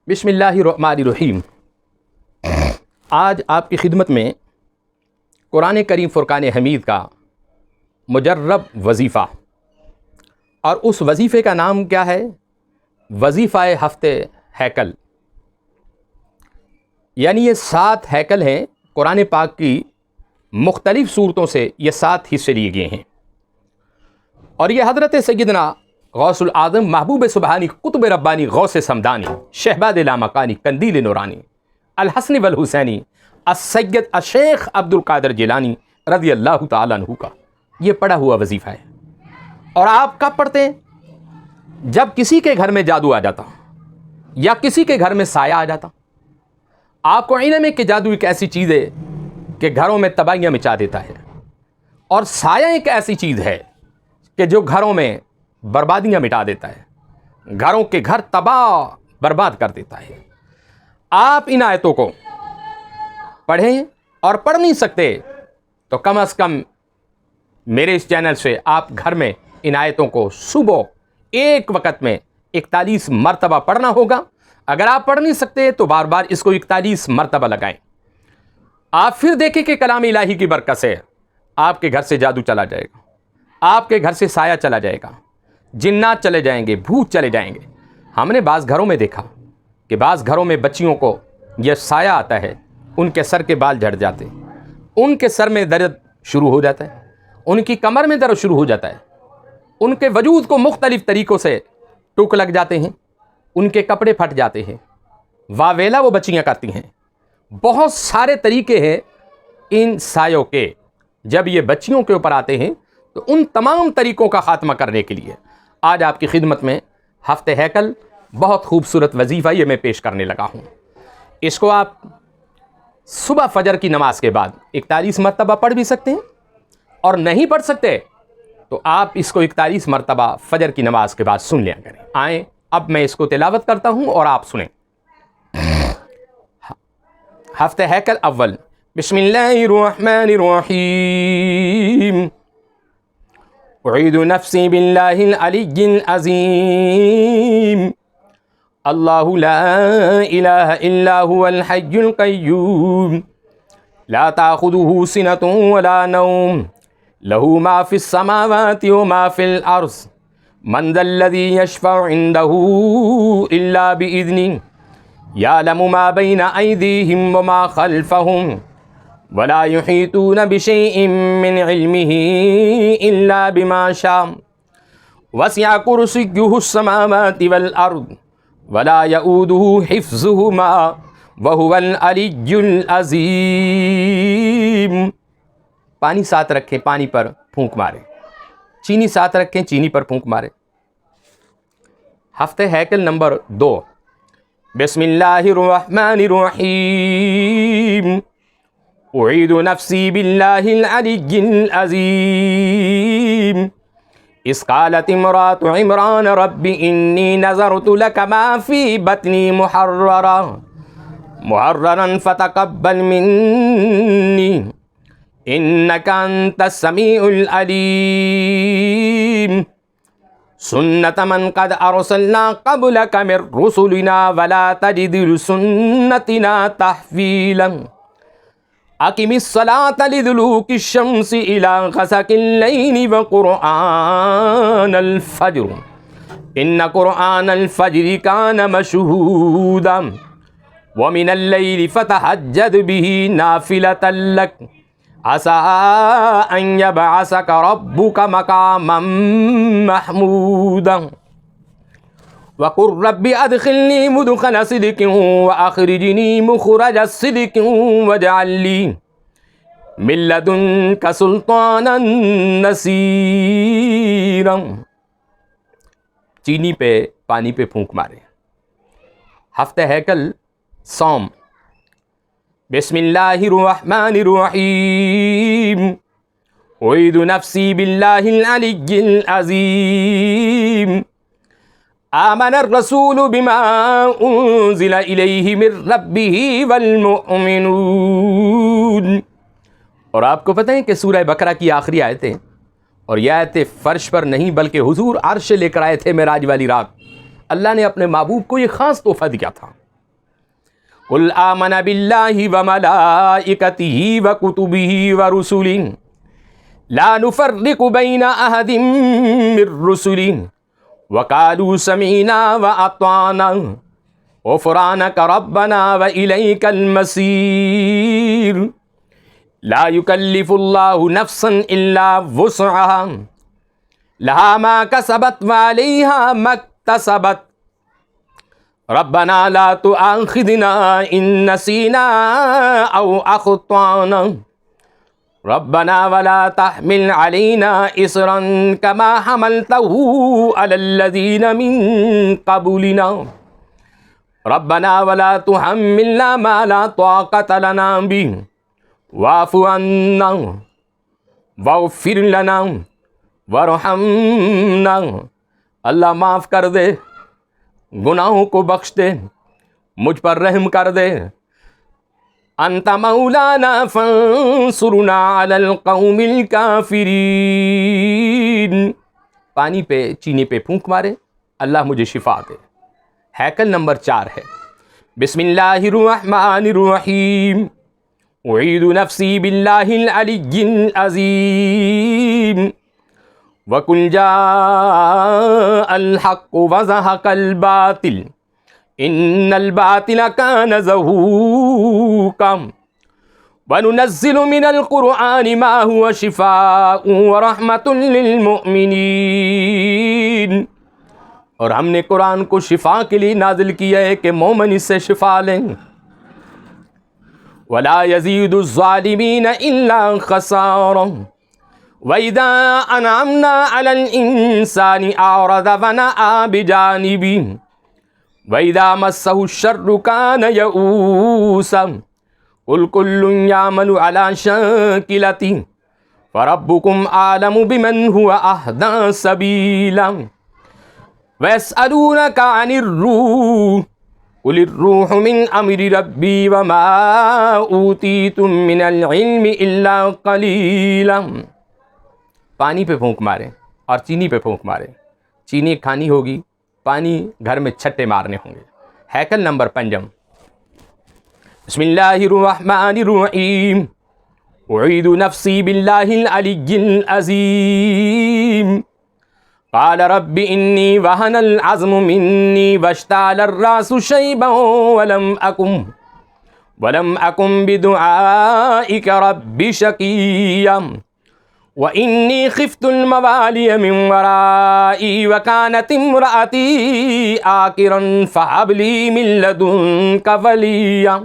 بسم اللہ الرحمن الرحیم۔ آج آپ کی خدمت میں قرآن کریم فرقان حمید کا مجرب وظیفہ، اور اس وظیفے کا نام کیا ہے؟ وظیفہ ہفتے ہیکل۔ یعنی یہ 7 ہیکل ہیں قرآن پاک کی مختلف صورتوں سے، یہ 7 حصے لیے گئے ہیں، اور یہ حضرت سیدنا غوث العظم محبوب سبحانی قطب ربانی غوث سمدانی شہباد لامکانی قندیل نورانی الحسن والحسینی السید الشیخ عبد القادر جیلانی رضی اللہ تعالیٰ عنہ کا یہ پڑھا ہوا وظیفہ ہے۔ اور آپ کب پڑھتے ہیں؟ جب کسی کے گھر میں جادو آ جاتا یا کسی کے گھر میں سایہ آ جاتا۔ آپ کو علم ہے کہ جادو ایک ایسی چیز ہے کہ گھروں میں تباہیاں مچا دیتا ہے، اور سایہ ایک ایسی چیز ہے کہ جو گھروں میں بربادیاں مٹا دیتا ہے، گھروں کے گھر تباہ برباد کر دیتا ہے۔ آپ ان آیتوں کو پڑھیں، اور پڑھ نہیں سکتے تو کم از کم میرے اس چینل سے آپ گھر میں ان آیتوں کو صبح ایک وقت میں 41 مرتبہ پڑھنا ہوگا۔ اگر آپ پڑھ نہیں سکتے تو بار بار اس کو 41 مرتبہ لگائیں۔ آپ پھر دیکھیں کہ کلام الہی کی برکت سے آپ کے گھر سے جادو چلا جائے گا، آپ کے گھر سے سایہ چلا جائے گا، جنات چلے جائیں گے، بھوت چلے جائیں گے۔ ہم نے بعض گھروں میں دیکھا کہ بعض گھروں میں بچیوں کو یہ سایہ آتا ہے، ان کے سر کے بال جھڑ جاتے ہیں، ان کے سر میں درد شروع ہو جاتا ہے، ان کی کمر میں درد شروع ہو جاتا ہے، ان کے وجود کو مختلف طریقوں سے ٹوک لگ جاتے ہیں، ان کے کپڑے پھٹ جاتے ہیں، واویلا وہ بچیاں کرتی ہیں۔ بہت سارے طریقے ہیں ان سایوں کے۔ جب یہ بچیوں کے اوپر آتے ہیں تو ان تمام طریقوں کا خاتمہ کرنے کے لیے آج آپ کی خدمت میں ہفتے ہیکل بہت خوبصورت وظیفہ یہ میں پیش کرنے لگا ہوں۔ اس کو آپ صبح فجر کی نماز کے بعد 41 مرتبہ پڑھ بھی سکتے ہیں، اور نہیں پڑھ سکتے تو آپ اس کو 41 مرتبہ فجر کی نماز کے بعد سن لیا کریں۔ آئیں اب میں اس کو تلاوت کرتا ہوں اور آپ سنیں۔ ہفتے ہیکل اول۔ بسم اللہ الرحمن الرحیم۔ اعید نفسی باللہ العلی العظیم۔ اللہ لا الہ الا هو الحی القیوم لا تأخذه سنة ولا نوم له ما في السماوات وما في الأرض من ذا الذي يشفع عنده إلا بإذنه يعلم ما بين أيديهم وما خلفهم ولا يحيطون بشيء من علمه إلا بما شاء وسع كرسيه السماوات والأرض ولا يؤوده حفظهما وهو العلي العظيم۔ پانی ساتھ رکھیں، پانی پر پھونک ماریں۔ چینی ساتھ رکھیں، چینی پر پھونک ماریں۔ ہفتے ہیکل نمبر 2۔ بسم اللہ الرحمن الرحیم۔ اعید نفسی باللہ العلی العظیم۔ اذ قالت امرأة عمران رب انی نذرت لک ما فی بطنی محررا فتقبل منی انک انت السمیع العلیم۔ سنت من قد ارسلنا قبلک من رسلنا ولا تجد لسنتنا تحویلا۔ اقم الصلاة لدلوک الشمس الى غسق اللیل وقرآن الفجر ان قرآن الفجر کان مشہودا ومن اللیل فتہجد به نافلة لک عسى ان يبعثك ربك مقاما محمودا وقل رب ادخلني مدخل صدق واخرجني مخرج صدق واجعل لي من لدنك سلطانا نصيرا۔ چینی پہ پانی پہ پھونک مارے۔ ہفتے ہیکل سوم۔ بسم اللہ الرحمن الرحیم۔ اعید نفسی باللہ العلی العظیم۔ آمن الرسول بما انزل الیہ من ربہ والمؤمنون۔ اور آپ کو پتہ ہے کہ سورہ بقرہ کی آخری آیتیں، اور یہ آیتیں فرش پر نہیں بلکہ حضور عرش لے کر آئے تھے معراج والی رات۔ اللہ نے اپنے محبوب کو یہ خاص تحفہ دیا تھا قل آمن باللہ وملائکتہ وکتبہ ورسلہ لا نفرق بین احد من رسلہ وقالوا سمعنا واطعنا غفرانک ربنا والیک المصیر لا یکلف اللہ نفسا الا وسعها لها ما کسبت وعلیہا ما اکتسبت ربنا لا تؤاخذنا ان نسینا او اخطأنا ربنا ولا تحمل علينا إصرا كما حملته على الذين من قبلنا ربنا ولا تحملنا ما لا طاقة لنا به واعف عنا واغفر لنا وارحمنا اللہ معاف کر دے، گناہوں کو بخش دے، مجھ پر رحم کر دے۔ انت مولانا فانصرنا علی القوم الکافرین۔ پانی پہ چینی پہ پھونک مارے، اللہ مجھے شفا دے۔ ہیکل نمبر 4 ہے بسم اللہ الرحمن الرحیم اعید نفسی باللہ العلی العظیم وقل جاء الحق وزهق الباطل ان الباطل كان زهوقا وننزل من القرآن ما هو شفاء ورحمة للمؤمنین، اور ہم نے قرآن کو شفا کے لیے نازل کیا ہے کہ مومن اس سے شفا لیں۔ ولا يزيد الظالمين الا خسارا وإذا أنعمنا على الإنسان أعرض ونأى بجانبه وَإِذَا مَسَّهُ الشَّرُّ كَانَ يَئُوسًا قُلْ كُلٌّ يَعْمَلُ عَلَى شَاكِلَتِهِ فَرَبُّكُمْ أَعْلَمُ بِمَنْ هُوَ أَهْدَىٰ سَبِيلًا وَيَسْأَلُونَكَ عَنِ الرُّوحِ قُلِ الرُّوحُ مِنْ أَمْرِ رَبِّي وَمَا أُوتِيتُم مِّنَ الْعِلْمِ إِلَّا قَلِيلًا۔ پانی پہ پھونک مارے اور چینی پہ پھونک مارے، چینی کھانی ہوگی، پانی گھر میں چھٹے مارنے ہوں گے۔ ہیکل نمبر 5 بسم اللہ الرحمن الرحیم اعید نفسی باللہ العلی العظیم قال رب انی وہن العظم منی واشتعل الراس شیبا ولم اکن بدعائک رب شقیا وَإِنِّي خِفْتُ الْمَوَالِيَ مِنْ وَرَائِي وَكَانَتِ امْرَأَتِي عَاقِرًا فَهَبْ لِي مِنْ لَدُنْكَ وَلِيًّا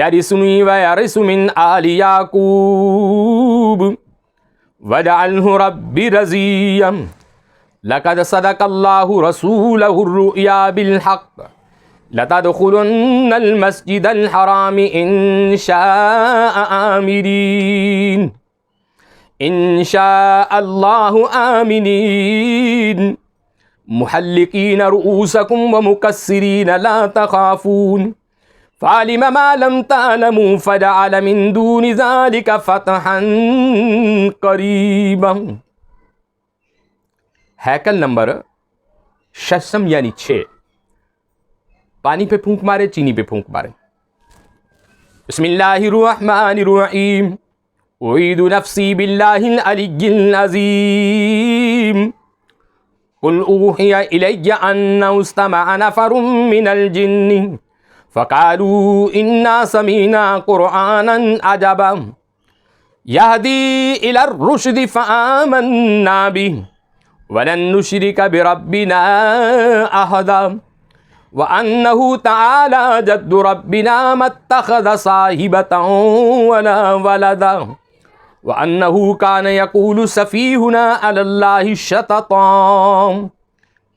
يَرِثُنِي وَيَرِثُ مِنْ آلِ يَعْقُوبَ وَاجْعَلْهُ رَبِّ رَضِيًّا لَقَدْ صَدَقَ اللَّهُ رَسُولَهُ الرُّؤْيَا بِالْحَقِّ لَتَدْخُلُنَّ الْمَسْجِدَ الْحَرَامِ إِنْ شَاءَ آمِنِينَ ان شاء اللہ آمنین محلقین رؤوسکم ومکسرین لا تخافون فعلم ما لم تعلموا فجعل من دون ذلك فتحا قریبا۔ ہیکل نمبر 6 یعنی 6 پانی پہ پھونک مارے، چینی پہ پھونک مارے۔ بسم اللہ الرحمن الرحیم اعید نفسی باللہ العلی العظیم قل اوحی الی انہ استمع نفر من الجن فقالوا انا سمعنا قرآنا عجبا یہدی الی الرشد فآمنا به ولن نشرک بربنا احدا وانہ تعالی جد ربنا ما اتخذ صاحبۃ ولا ولدا وَأَنَّهُ كَانَ يَقُولُ سَفِيهُنَا عَلَى اللَّهِ شَطَطًا۔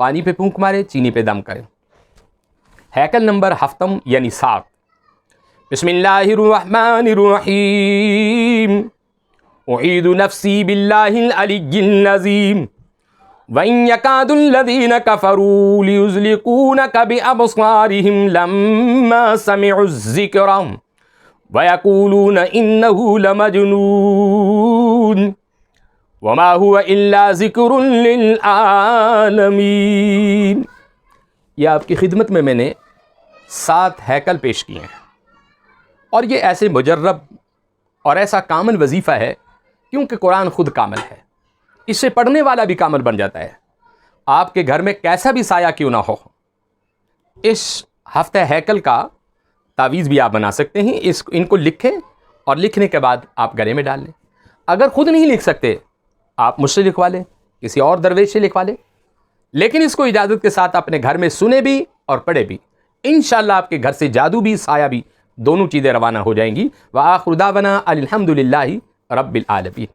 پانی پہ پھونک مارے، چینی پہ دم کرے۔ ہیکل نمبر 7 یعنی 7 بسم اللہ الرحمن الرحیم اعید نفسی باللہ العلی العظیم وَإِن يَكَادُ الَّذِينَ كَفَرُوا لِيُزْلِقُونَكَ بِأَبْصَارِهِمْ لَمَّا سَمِعُوا الذِّكْرَ وَيَقُولُونَ إِنَّهُ لَمَجْنُونٌ وَمَا هُوَ إِلَّا ذِكْرٌ لِلْعَالَمِينَ۔ یہ آپ کی خدمت میں نے 7 ہیکل پیش کیے ہیں، اور یہ ایسے مجرب اور ایسا کامل وظیفہ ہے کیونکہ قرآن خود کامل ہے، اس سے پڑھنے والا بھی کامل بن جاتا ہے۔ آپ کے گھر میں کیسا بھی سایہ کیوں نہ ہو، اس ہفتہ ہیکل کا تعویذ بھی آپ بنا سکتے ہیں۔ ان کو لکھیں اور لکھنے کے بعد آپ گلے میں ڈال لیں۔ اگر خود نہیں لکھ سکتے آپ مجھ سے لکھوا لیں، کسی اور درویش سے لکھوا لیں، لیکن اس کو اجازت کے ساتھ اپنے گھر میں سنے بھی اور پڑھے بھی۔ انشاءاللہ آپ کے گھر سے جادو بھی سایہ بھی دونوں چیزیں روانہ ہو جائیں گی۔ وآخر دعوانا الحمدللہ رب العالمین۔